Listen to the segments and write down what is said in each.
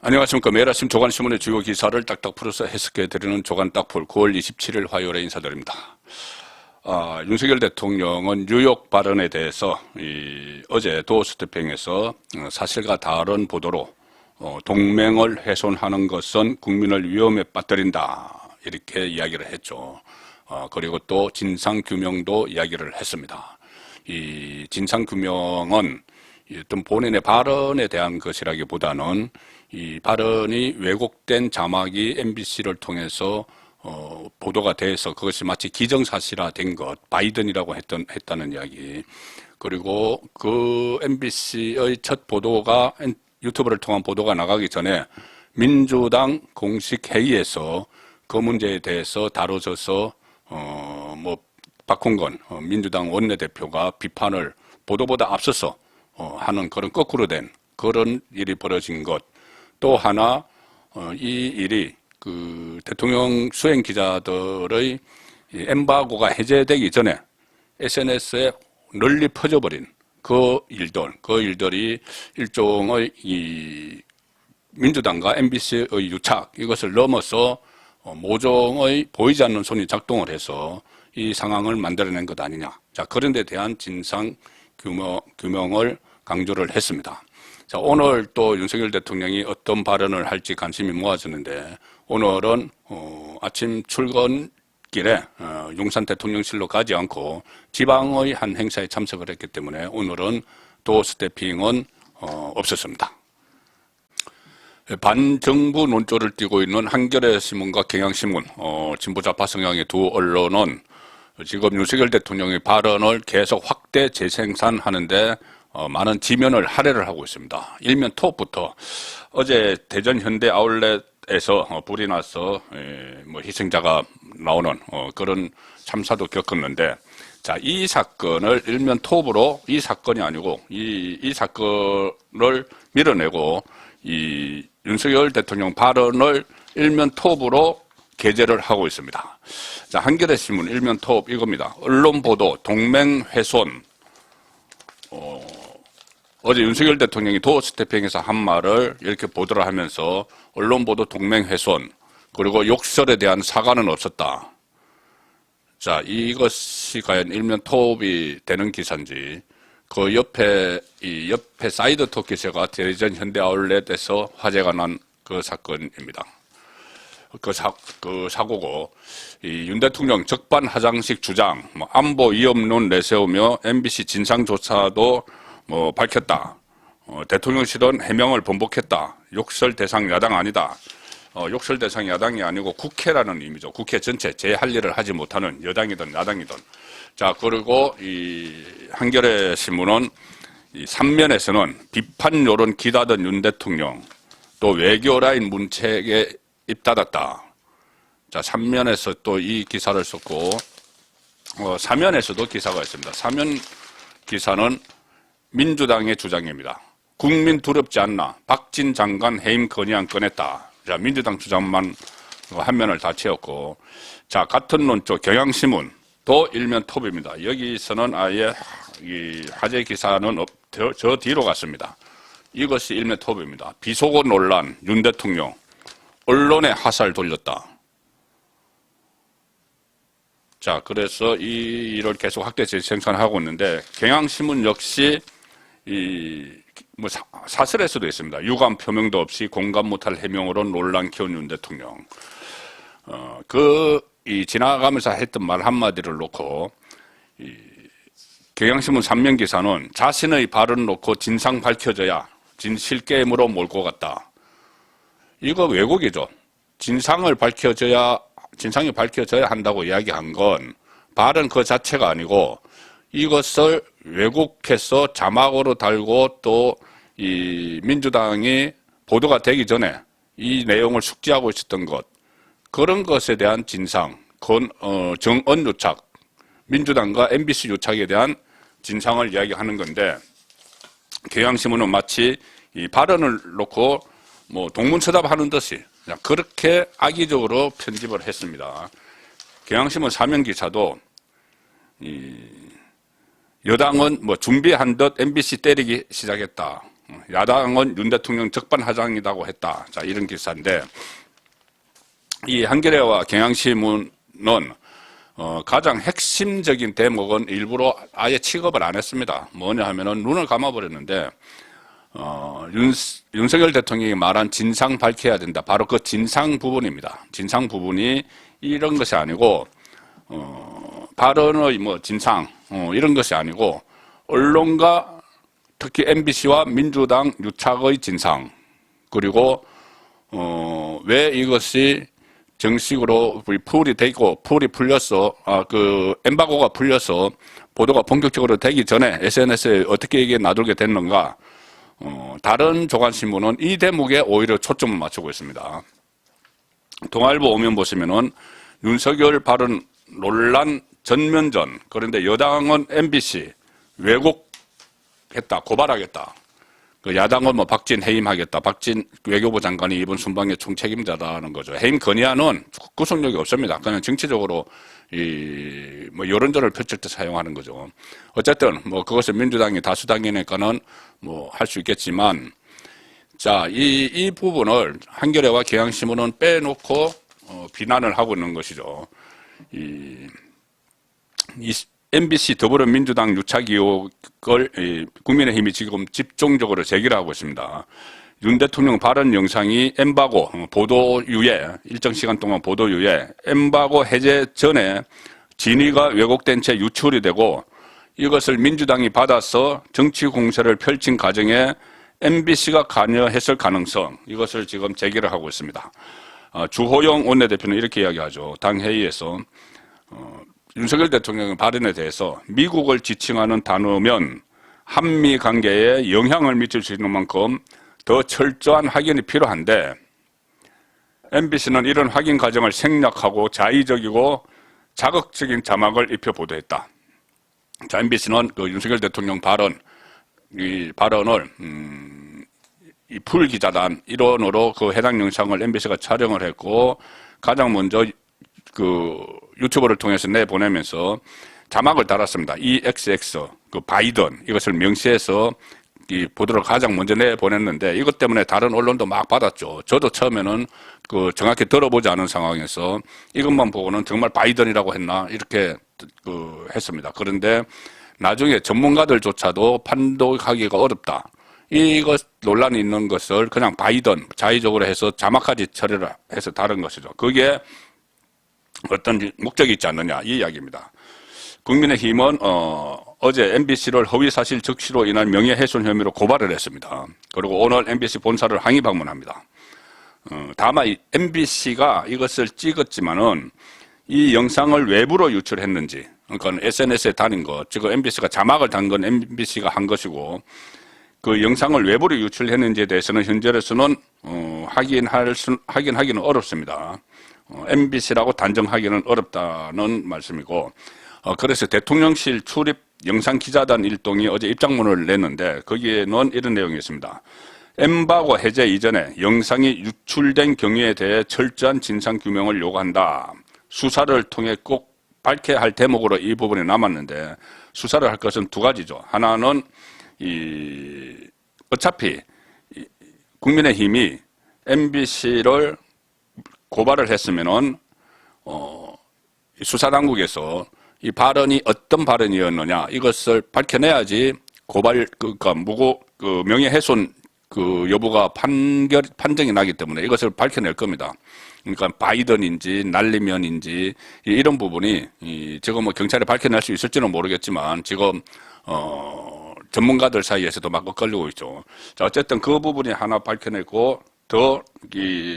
안녕하십니까. 매일 아침 조간신문의 주요 기사를 딱딱 풀어서 해석해드리는 조간딱풀 9월 27일 화요일에 인사드립니다. 윤석열 대통령은 뉴욕 발언에 대해서 어제 도어스태핑에서 사실과 다른 보도로 동맹을 훼손하는 것은 국민을 위험에 빠뜨린다 이렇게 이야기를 했죠. 그리고 또 진상규명도 이야기를 했습니다. 이 진상규명은 어떤 본인의 발언에 대한 것이라기보다는 이 발언이 왜곡된 자막이 MBC를 통해서 보도가 돼서 그것이 마치 기정사실화된 것, 바이든이라고 했다는 이야기. 그리고 그 MBC의 첫 보도가 유튜브를 통한 보도가 나가기 전에 민주당 공식 회의에서 그 문제에 대해서 다뤄져서 박홍근 민주당 원내대표가 비판을 보도보다 앞서서 하는 그런 거꾸로 된 그런 일이 벌어진 것. 또 하나 이 일이 그 대통령 수행 기자들의 엠바고가 해제되기 전에 SNS에 널리 퍼져버린 그 일들이 일종의 이 민주당과 MBC의 유착 이것을 넘어서 모종의 보이지 않는 손이 작동을 해서 이 상황을 만들어낸 것 아니냐. 자, 그런 데 대한 진상 규명을 강조를 했습니다. 자, 오늘 또 윤석열 대통령이 어떤 발언을 할지 관심이 모아지는데 오늘은 아침 출근길에 용산 대통령실로 가지 않고 지방의 한 행사에 참석을 했기 때문에 오늘은 도어스태핑은 없었습니다. 반정부 논조를 띠고 있는 한겨레 신문과 경향신문, 진보좌파 성향의 두 언론은 지금 윤석열 대통령의 발언을 계속 확대 재생산하는데 많은 지면을 할애를 하고 있습니다. 일면 톱부터 어제 대전 현대 아울렛에서 불이 나서 희생자가 나오는 그런 참사도 겪었는데, 자, 이 사건을 일면 톱으로 이 사건이 아니고 이 사건을 밀어내고 이 윤석열 대통령 발언을 일면 톱으로 게재를 하고 있습니다. 자, 한겨레 신문 일면 톱 이겁니다. 언론 보도 동맹 훼손. 어제 윤석열 대통령이 도어스태핑에서 한 말을 이렇게 보도를 하면서 언론 보도 동맹 훼손 그리고 욕설에 대한 사과는 없었다. 자, 이것이 과연 일면 톱이 되는 기사인지 그 옆에 사이드 톱 기사가 대전 현대 아울렛에서 화제가 난 그 사건입니다. 그 사고고 윤 대통령 적반하장식 주장, 안보 위협론 내세우며 MBC 진상조사도 밝혔다. 대통령실은 해명을 번복했다. 욕설 대상 야당 아니다. 욕설 대상 야당이 아니고 국회라는 의미죠. 국회 전체 제 할 일을 하지 못하는 여당이든 야당이든. 자, 그리고 이 한겨레 신문은 이 3면에서는 비판 여론 기다던 윤 대통령 또 외교 라인 문책에 입닫았다. 자, 3면에서 또 이 기사를 썼고 4면에서도 기사가 있습니다. 4면 기사는 민주당의 주장입니다. 국민 두렵지 않나. 박진 장관 해임 건의안 꺼냈다. 자, 민주당 주장만 한 면을 다 채웠고, 자, 같은 논조 경향신문도 일면 톱입니다. 여기서는 아예 이 화제 기사는 저 뒤로 갔습니다. 이것이 일면 톱입니다. 비속어 논란 윤 대통령 언론에 화살 돌렸다. 자, 그래서 이 일을 계속 확대 재생산하고 있는데 경향신문 역시 사설일 수도 있습니다. 유감 표명도 없이 공감 못할 해명으로 논란 키운 윤 대통령. 지나가면서 했던 말 한마디를 놓고 경향신문 3면 기사는 자신의 발언을 놓고 진상 밝혀져야 진실게임으로 몰고 갔다. 이거 왜곡이죠. 진상이 밝혀져야 한다고 이야기한 건 발언 그 자체가 아니고 이것을 왜곡해서 자막으로 달고 또 이 민주당이 보도가 되기 전에 이 내용을 숙지하고 있었던 것, 그런 것에 대한 진상, 정언 유착, 민주당과 MBC 유착에 대한 진상을 이야기하는 건데 경향신문은 마치 이 발언을 놓고 동문서답하는 듯이 그렇게 악의적으로 편집을 했습니다. 경향신문 3면 기사도 여당은 준비한 듯 MBC 때리기 시작했다. 야당은 윤 대통령 적반하장이라고 했다. 자, 이런 기사인데, 이 한겨레와 경향신문은 가장 핵심적인 대목은 일부러 아예 취급을 안 했습니다. 뭐냐 하면은 눈을 감아버렸는데, 윤석열 대통령이 말한 진상 밝혀야 된다. 바로 그 진상 부분입니다. 진상 부분이 이런 것이 아니고, 발언의 뭐 진상, 이런 것이 아니고, 언론과 특히 MBC와 민주당 유착의 진상, 그리고, 왜 이것이 정식으로 풀이 되고, 풀이 풀려서, 엠바고가 풀려서 보도가 본격적으로 되기 전에 SNS에 어떻게 이게 놔두게 됐는가, 다른 조간신문은 이 대목에 오히려 초점을 맞추고 있습니다. 동아일보 오면 보시면은 윤석열 발언 논란 전면전, 그런데 여당은 MBC 왜곡했다, 고발하겠다. 그 야당은 뭐 박진 해임하겠다. 박진 외교부 장관이 이번 순방의 총책임자라는 거죠. 해임 건의안은 구속력이 없습니다. 그냥 정치적으로 뭐 여론전을 펼칠 때 사용하는 거죠. 어쨌든 뭐 그것을 민주당이 다수당이니까는 뭐 할 수 있겠지만, 자, 이 부분을 한겨레와 경향신문은 빼놓고 비난을 하고 있는 것이죠. 이 MBC 더불어민주당 유착 의혹을 국민의힘이 지금 집중적으로 제기를 하고 있습니다. 윤 대통령 발언 영상이 엠바고 보도 유예, 일정 시간 동안 보도 유예, 엠바고 해제 전에 진위가 왜곡된 채 유출이 되고, 이것을 민주당이 받아서 정치 공세를 펼친 과정에 MBC가 관여했을 가능성, 이것을 지금 제기를 하고 있습니다. 주호영 원내대표는 이렇게 이야기하죠. 당 회의에서 윤석열 대통령의 발언에 대해서 미국을 지칭하는 단어면 한미 관계에 영향을 미칠 수 있는 만큼 더 철저한 확인이 필요한데, MBC는 이런 확인 과정을 생략하고 자의적이고 자극적인 자막을 입혀 보도했다. 자, MBC는 그 윤석열 대통령 이 발언을 이 풀기자단 일원으로 그 해당 영상을 MBC가 촬영을 했고, 가장 먼저 그 유튜브를 통해서 내보내면서 자막을 달았습니다. EXX, 그 바이든, 이것을 명시해서 이 보도를 가장 먼저 내보냈는데, 이것 때문에 다른 언론도 막 받았죠. 저도 처음에는 그 정확히 들어보지 않은 상황에서 이것만 보고는 정말 바이든이라고 했나, 이렇게 했습니다. 그런데 나중에 전문가들조차도 판독하기가 어렵다. 이것 논란이 있는 것을 그냥 바이든, 자의적으로 해서 자막까지 처리를 해서 다른 것이죠. 그게 어떤 목적이 있지 않느냐, 이 이야기입니다. 국민의힘은 어제 MBC를 허위사실 적시로 인한 명예훼손 혐의로 고발을 했습니다. 그리고 오늘 MBC 본사를 항의 방문합니다. 다만 MBC가 이것을 찍었지만은 이 영상을 외부로 유출했는지, 그러니까 SNS에 다닌 것, 지금 MBC가 자막을 단 건 MBC가 한 것이고, 그 영상을 외부로 유출했는지에 대해서는 현재로서는 확인하기는 어렵습니다. MBC라고 단정하기는 어렵다는 말씀이고, 그래서 대통령실 출입 영상기자단 일동이 어제 입장문을 냈는데, 거기에는 이런 내용이 있습니다. 엠바고 해제 이전에 영상이 유출된 경위에 대해 철저한 진상규명을 요구한다. 수사를 통해 꼭 밝혀야 할 대목으로 이 부분이 남았는데, 수사를 할 것은 두 가지죠. 하나는 어차피 국민의힘이 MBC를 고발을 했으면은 수사당국에서 이 발언이 어떤 발언이었느냐, 이것을 밝혀내야지 그러니까 명예훼손 여부가 판정이 나기 때문에 이것을 밝혀낼 겁니다. 그러니까 바이든인지 날리면인지 이런 부분이 지금 뭐 경찰에 밝혀낼 수 있을지는 모르겠지만, 지금 전문가들 사이에서도 막 엇갈리고 있죠. 자, 어쨌든 그 부분이 하나 밝혀내고, 더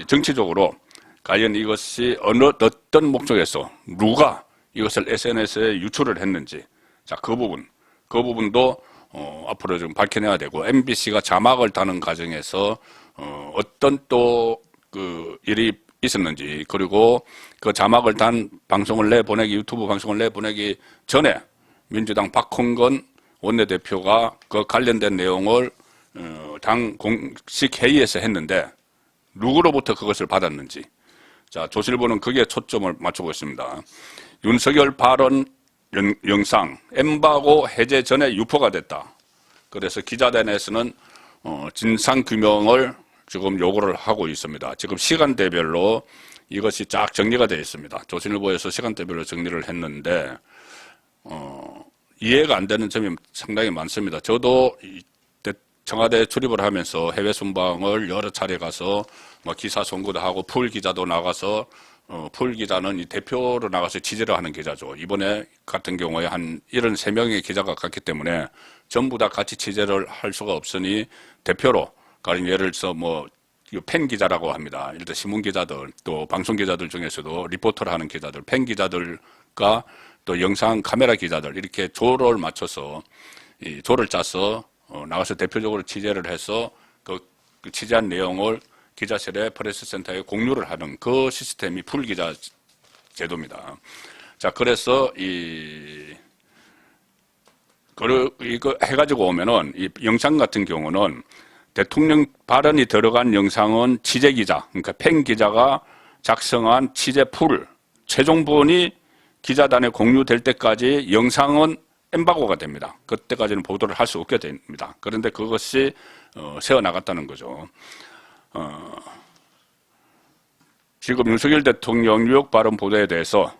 정치적으로 과연 이것이 어떤 목적에서 누가 이것을 SNS에 유출을 했는지, 자, 그 부분도 앞으로 좀 밝혀내야 되고, MBC가 자막을 다는 과정에서 어떤 또 일이 있었는지, 그리고 그 자막을 단 유튜브 방송을 내보내기 전에 민주당 박홍근 원내대표가 그 관련된 내용을 당 공식 회의에서 했는데, 누구로부터 그것을 받았는지. 자, 조선일보는 그게 초점을 맞추고 있습니다. 윤석열 발언 영상 엠바고 해제 전에 유포가 됐다. 그래서 기자단에서는 진상 규명을 지금 요구를 하고 있습니다. 지금 시간대별로 이것이 쫙 정리가 되어 있습니다. 조선일보에서 시간대별로 정리를 했는데 이해가 안 되는 점이 상당히 많습니다. 저도 청와대 출입을 하면서 해외 순방을 여러 차례 가서 뭐 기사 송구도 하고 풀 기자도 나가서 풀 기자는 이 대표로 나가서 취재를 하는 기자죠. 이번에 같은 경우에 한 73명의 기자가 갔기 때문에 전부 다 같이 취재를 할 수가 없으니 대표로, 가령 예를 들어서 뭐 팬 기자라고 합니다. 예를 들어 신문 기자들, 또 방송 기자들 중에서도 리포터를 하는 기자들, 팬 기자들과 또 영상 카메라 기자들 이렇게 조를 맞춰서 이 조를 짜서 나가서 대표적으로 취재를 해서 그 취재한 내용을 기자실에 프레스센터에 공유를 하는 그 시스템이 풀 기자 제도입니다. 자, 그래서 이거 해가지고 오면은 이 영상 같은 경우는 대통령 발언이 들어간 영상은 취재기자, 그러니까 팬 기자가 작성한 취재 풀, 최종본이 기자단에 공유될 때까지 영상은 엠바고가 됩니다. 그때까지는 보도를 할 수 없게 됩니다. 그런데 그것이 세워나갔다는 거죠. 지금 윤석열 대통령 뉴욕 발언 보도에 대해서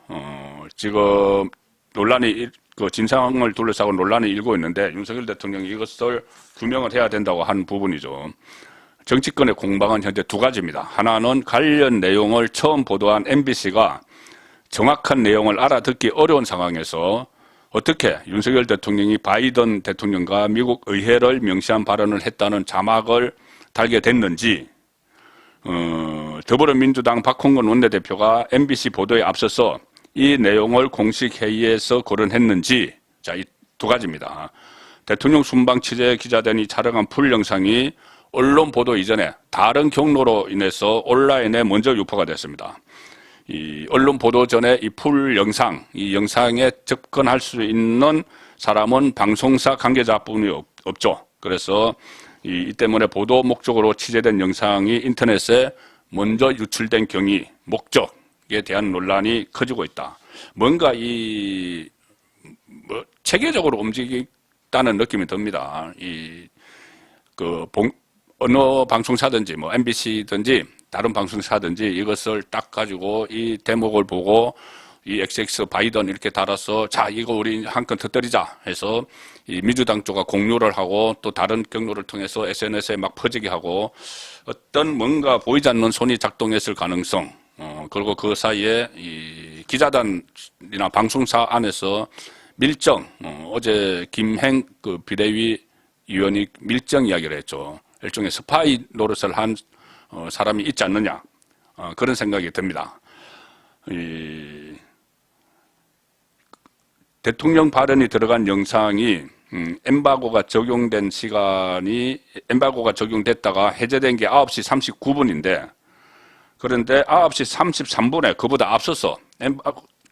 지금 논란이 진상을 둘러싸고 논란이 일고 있는데 윤석열 대통령이 이것을 규명을 해야 된다고 하는 부분이죠. 정치권의 공방은 현재 두 가지입니다. 하나는 관련 내용을 처음 보도한 MBC가 정확한 내용을 알아듣기 어려운 상황에서 어떻게 윤석열 대통령이 바이든 대통령과 미국 의회를 명시한 발언을 했다는 자막을 달게 됐는지, 더불어민주당 박홍근 원내대표가 MBC 보도에 앞서서 이 내용을 공식 회의에서 거론했는지, 자, 이 두 가지입니다. 대통령 순방 취재 기자단이 촬영한 풀 영상이 언론 보도 이전에 다른 경로로 인해서 온라인에 먼저 유포가 됐습니다. 이 언론 보도 전에 이 풀 영상, 이 영상에 접근할 수 있는 사람은 방송사 관계자뿐이 없죠. 그래서 이 때문에 보도 목적으로 취재된 영상이 인터넷에 먼저 유출된 경위, 목적에 대한 논란이 커지고 있다. 뭔가 체계적으로 움직이다는 느낌이 듭니다. 어느 방송사든지 뭐 MBC든지 다른 방송사든지 이것을 딱 가지고 이 대목을 보고 이 XX 바이든 이렇게 달아서 자, 이거 우리 한 건 터뜨리자 해서 이 민주당 쪽과 공유를 하고 또 다른 경로를 통해서 SNS에 막 퍼지게 하고 어떤 뭔가 보이지 않는 손이 작동했을 가능성, 그리고 그 사이에 이 기자단이나 방송사 안에서 밀정, 어제 김행 비대위 위원이 밀정 이야기를 했죠. 일종의 스파이 노릇을 한 사람이 있지 않느냐, 그런 생각이 듭니다. 대통령 발언이 들어간 영상이 엠바고가 적용된 시간이 엠바고가 적용됐다가 해제된 게 9시 39분인데 그런데 9시 33분에 그보다 앞서서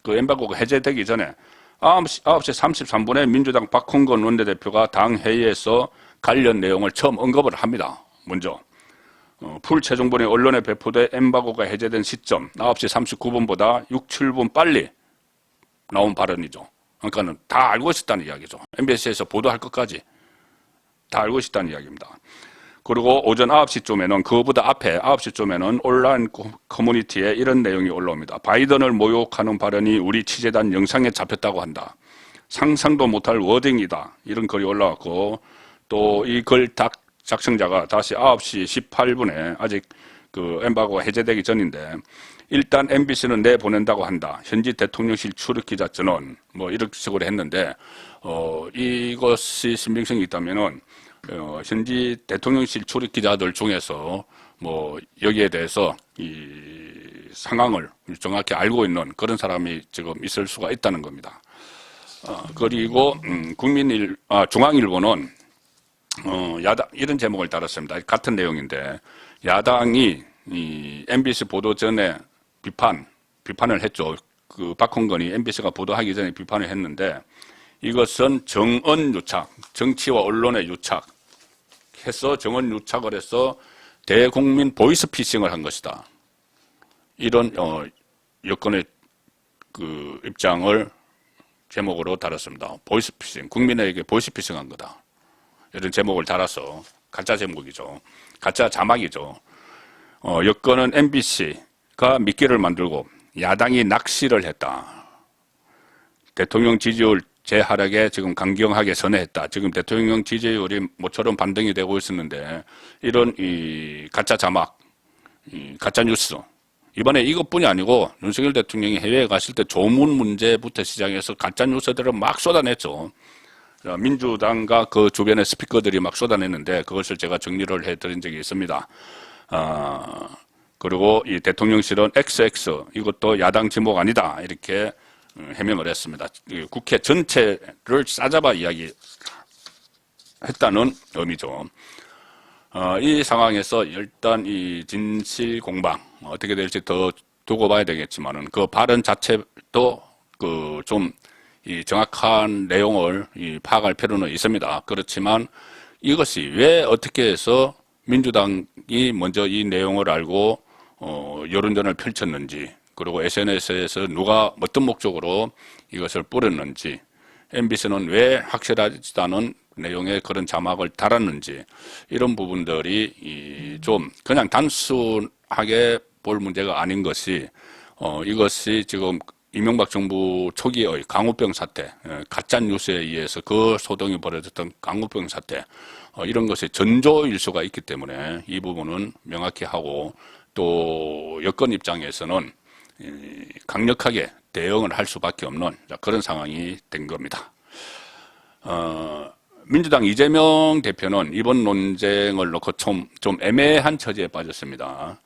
엠바고가 해제되기 전에 9시 33분에 민주당 박홍근 원내대표가 당 회의에서 관련 내용을 처음 언급을 합니다. 먼저 풀 최종본이 언론에 배포돼 엠바고가 해제된 시점 9시 39분보다 6, 7분 빨리 나온 발언이죠. 그러니까는 다 알고 있었다는 이야기죠. MBC에서 보도할 것까지 다 알고 있었다는 이야기입니다. 그리고 오전 9시쯤에는 그거보다 앞에 9시쯤에는 온라인 커뮤니티에 이런 내용이 올라옵니다. 바이든을 모욕하는 발언이 우리 취재단 영상에 잡혔다고 한다. 상상도 못할 워딩이다. 이런 글이 올라왔고 또 이 글 작성자가 다시 9시 18분에 아직 엠바고가 해제되기 전인데 일단 MBC는 내보낸다고 한다. 현지 대통령실 출입 기자 전원 뭐 이런 식으로 했는데 이것이 신빙성이 있다면은 현지 대통령실 출입 기자들 중에서 뭐 여기에 대해서 이 상황을 정확히 알고 있는 그런 사람이 지금 있을 수가 있다는 겁니다. 그리고 중앙일보는 야당 이런 제목을 달았습니다. 같은 내용인데 야당이 이 MBC 보도 전에 비판을 했죠. 박홍근이 MBC가 보도하기 전에 비판을 했는데 이것은 정언 유착, 정치와 언론의 유착해서 정언 유착을 해서 대국민 보이스피싱을 한 것이다. 이런 여권의 입장을 제목으로 달았습니다. 보이스피싱, 국민에게 보이스피싱한 거다. 이런 제목을 달아서 가짜 제목이죠. 가짜 자막이죠. 여권은 MBC가 미끼를 만들고 야당이 낚시를 했다. 대통령 지지율 재하락에 지금 강경하게 선회했다. 지금 대통령 지지율이 모처럼 반등이 되고 있었는데 이런 이 가짜 자막, 이 가짜 뉴스 이번에 이것뿐이 아니고 윤석열 대통령이 해외에 갔을 때 조문 문제부터 시작해서 가짜 뉴스들을 막 쏟아냈죠. 민주당과 그 주변의 스피커들이 막 쏟아냈는데 그것을 제가 정리를 해드린 적이 있습니다. 그리고 이 대통령실은 XX 이것도 야당 지목 아니다 이렇게 해명을 했습니다. 국회 전체를 싸잡아 이야기했다는 의미죠. 이 상황에서 일단 이 진실 공방 어떻게 될지 더 두고 봐야 되겠지만은 그 발언 자체도 그 좀 이 정확한 내용을 파악할 필요는 있습니다. 그렇지만 이것이 왜 어떻게 해서 민주당이 먼저 이 내용을 알고 여론전을 펼쳤는지 그리고 SNS에서 누가 어떤 목적으로 이것을 뿌렸는지 MBC는 왜 확실하지 않은 내용에 그런 자막을 달았는지 이런 부분들이 좀 그냥 단순하게 볼 문제가 아닌 것이 이것이 지금 이명박 정부 초기의 강우병 사태, 가짜 뉴스에 의해서 그 소동이 벌어졌던 강우병 사태 이런 것이 전조일 수가 있기 때문에 이 부분은 명확히 하고 또 여권 입장에서는 강력하게 대응을 할 수밖에 없는 그런 상황이 된 겁니다. 민주당 이재명 대표는 이번 논쟁을 놓고 좀 애매한 처지에 빠졌습니다.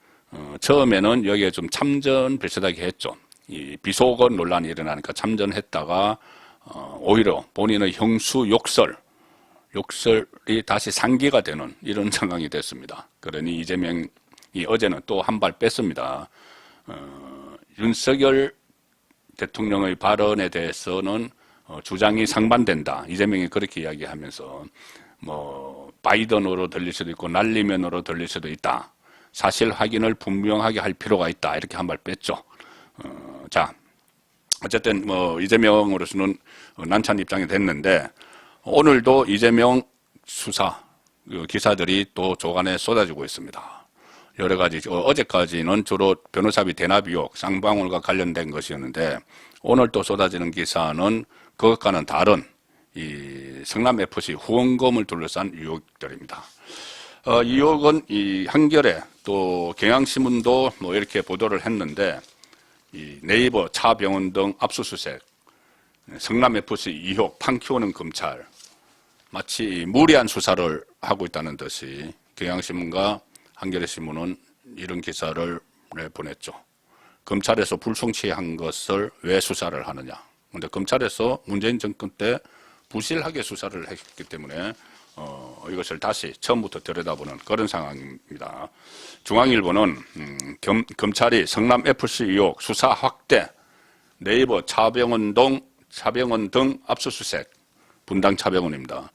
처음에는 여기에 좀 참전 비슷하게 했죠. 이 비속어 논란이 일어나니까 참전했다가 오히려 본인의 형수 욕설이 다시 상기가 되는 이런 상황이 됐습니다. 그러니 이재명이 어제는 또 한 발 뺐습니다. 윤석열 대통령의 발언에 대해서는 주장이 상반된다. 이재명이 그렇게 이야기하면서 뭐 바이든으로 들릴 수도 있고 날리면으로 들릴 수도 있다. 사실 확인을 분명하게 할 필요가 있다. 이렇게 한 발 뺐죠. 자, 어쨌든 뭐 이재명으로서는 난처한 입장이 됐는데 오늘도 이재명 수사 기사들이 또 조간에 쏟아지고 있습니다. 여러 가지 어제까지는 주로 변호사비 대납 의혹, 쌍방울과 관련된 것이었는데 오늘 또 쏟아지는 기사는 그것과는 다른 이 성남FC 후원금을 둘러싼 의혹들입니다. 이 의혹은 이 한겨레 또 경향신문도 뭐 이렇게 보도를 했는데 이 네이버, 차병원 등 압수수색, 성남FC 의혹, 판 키우는 검찰 마치 무리한 수사를 하고 있다는 듯이 경향신문과 한겨레신문은 이런 기사를 보냈죠. 검찰에서 불송치한 것을 왜 수사를 하느냐. 그런데 검찰에서 문재인 정권 때 부실하게 수사를 했기 때문에 이것을 다시 처음부터 들여다보는 그런 상황입니다. 중앙일보는 검찰이 성남FC 의혹 수사 확대, 네이버 차병원 등 압수수색, 분당 차병원입니다.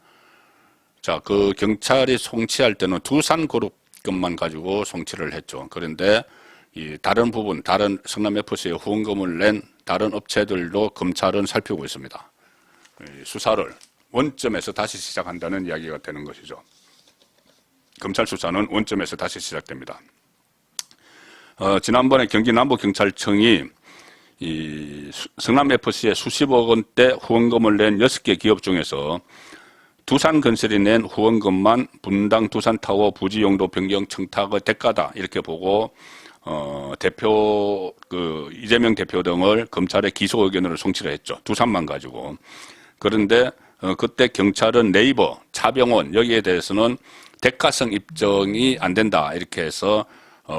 자, 그 경찰이 송치할 때는 두산그룹 것만 가지고 송치를 했죠. 그런데 이 다른 부분, 다른 성남FC에 후원금을 낸 다른 업체들도 검찰은 살피고 있습니다. 수사를 원점에서 다시 시작한다는 이야기가 되는 것이죠. 검찰 수사는 원점에서 다시 시작됩니다. 지난번에 경기 남부경찰청이 이 성남FC에 수십억 원대 후원금을 낸 6개 기업 중에서 두산건설이 낸 후원금만 분당 두산타워 부지 용도 변경 청탁의 대가다 이렇게 보고 이재명 대표 등을 검찰에 기소 의견으로 송치를 했죠. 두산만 가지고. 그런데 그때 경찰은 네이버, 차병원 여기에 대해서는 대가성 입증이 안 된다 이렇게 해서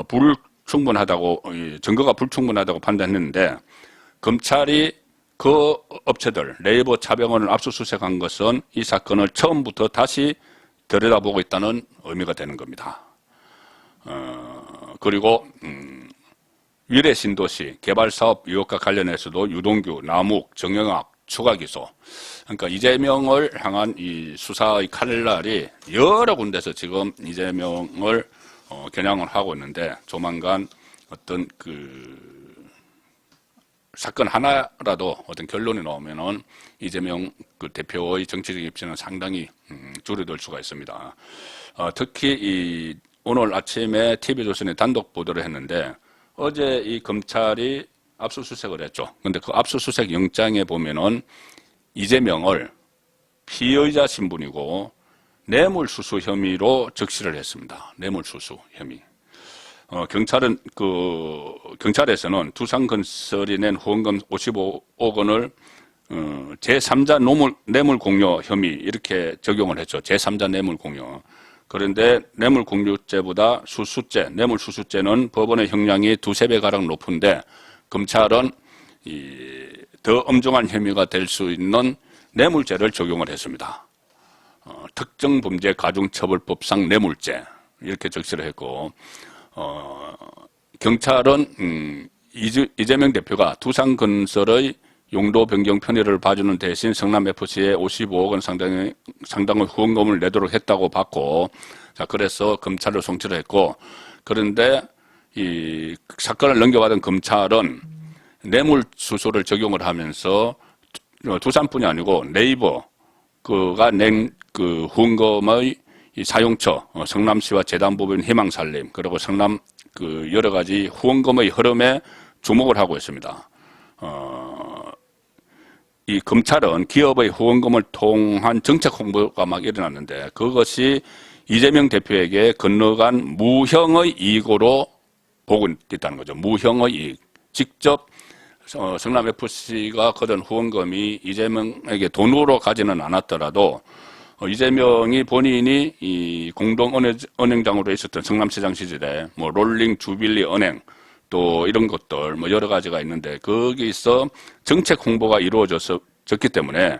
불충분하다고 증거가 불충분하다고 판단했는데 검찰이 그 업체들 네이버, 차병원을 압수수색한 것은 이 사건을 처음부터 다시 들여다보고 있다는 의미가 되는 겁니다. 그리고 위례신도시 개발사업 의혹과 관련해서도 유동규, 남욱, 정영학 추가 기소. 그러니까 이재명을 향한 이 수사의 칼날이 여러 군데서 지금 이재명을 겨냥을 하고 있는데 조만간 어떤 사건 하나라도 어떤 결론이 나오면은 이재명 그 대표의 정치적 입지는 상당히 줄어들 수가 있습니다. 특히 오늘 아침에 TV조선이 단독 보도를 했는데 어제 이 검찰이 압수수색을 했죠. 근데 그 압수수색 영장에 보면은 이재명을 피의자 신분이고 뇌물수수 혐의로 적시를 했습니다. 뇌물수수 혐의. 경찰에서는 두산건설이 낸 후원금 55억 원을 제3자 뇌물 공여 혐의 이렇게 적용을 했죠. 제3자 뇌물 공여. 그런데 뇌물 공유죄보다 수수죄, 뇌물 수수죄는 법원의 형량이 두세 배 가량 높은데 검찰은 더 엄중한 혐의가 될 수 있는 뇌물죄를 적용을 했습니다. 특정범죄가중처벌법상 뇌물죄 이렇게 적시를 했고 경찰은 이재명 대표가 두산건설의 용도 변경 편의를 봐주는 대신 성남FC에 55억 원 상당의 후원금을 내도록 했다고 봤고, 자, 그래서 검찰로 송치를 했고, 그런데 이 사건을 넘겨받은 검찰은 뇌물수수를 적용을 하면서 두산뿐이 아니고 네이버 그가 낸 그 후원금의 이 사용처, 성남시와 재단법인 희망살림, 그리고 성남 그 여러 가지 후원금의 흐름에 주목을 하고 있습니다. 이 검찰은 기업의 후원금을 통한 정책 홍보가 막 일어났는데 그것이 이재명 대표에게 건너간 무형의 이익으로 보고 있다는 거죠. 무형의 이익. 직접 성남FC가 거둔 후원금이 이재명에게 돈으로 가지는 않았더라도 이재명이 본인이 이 공동은행장으로 있었던 성남시장 시절에 뭐 롤링 주빌리 은행 또 이런 것들 뭐 여러 가지가 있는데 거기서 정책 홍보가 이루어졌기 때문에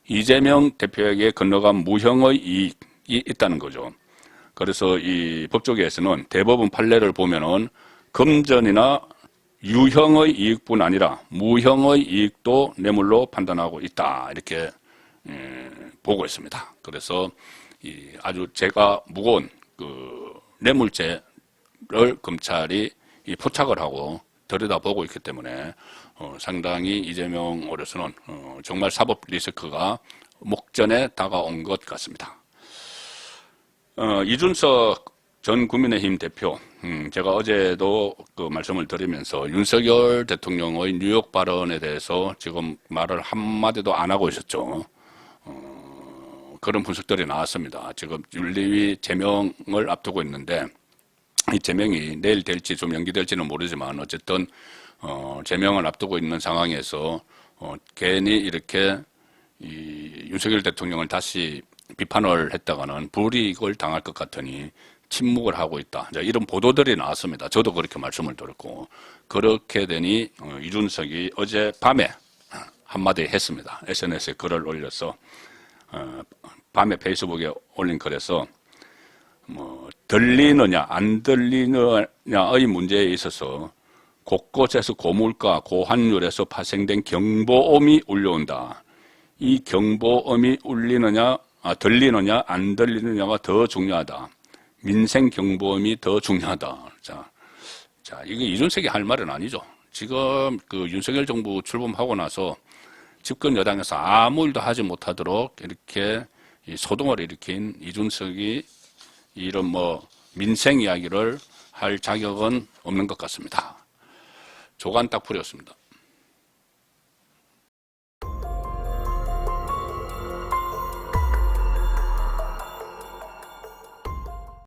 이재명 대표에게 건너간 무형의 이익이 있다는 거죠. 그래서 이 법조계에서는 대법원 판례를 보면은 금전이나 유형의 이익뿐 아니라 무형의 이익도 뇌물로 판단하고 있다 이렇게 보고 있습니다. 그래서 아주 죄가 무거운 그 뇌물죄를 검찰이 포착을 하고 들여다보고 있기 때문에 상당히 이재명으로서는 정말 사법 리스크가 목전에 다가온 것 같습니다. 이준석 전 국민의힘 대표, 제가 어제도 그 말씀을 드리면서 윤석열 대통령의 뉴욕 발언에 대해서 지금 말을 한마디도 안 하고 있었죠. 그런 분석들이 나왔습니다. 지금 윤리위 제명을 앞두고 있는데 이 제명이 내일 될지 좀 연기될지는 모르지만 어쨌든 제명을 앞두고 있는 상황에서 괜히 이렇게 이 윤석열 대통령을 다시 비판을 했다가는 불이익을 당할 것 같으니 침묵을 하고 있다. 이런 보도들이 나왔습니다. 저도 그렇게 말씀을 드렸고 그렇게 되니 이준석이 어제 밤에 한마디 했습니다. SNS에 글을 올려서 밤에 페이스북에 올린 글에서 뭐 들리느냐 안 들리느냐의 문제에 있어서 곳곳에서 고물가 고환율에서 파생된 경보음이 울려온다. 이 경보음이 들리느냐 안 들리느냐가 더 중요하다. 민생 경보음이 더 중요하다. 자, 이게 이준석이 할 말은 아니죠. 지금 그 윤석열 정부 출범하고 나서 집권 여당에서 아무 일도 하지 못하도록 이렇게 소동을 일으킨 이준석이 이런 뭐 민생 이야기를 할 자격은 없는 것 같습니다. 조간 딱 풀렸습니다.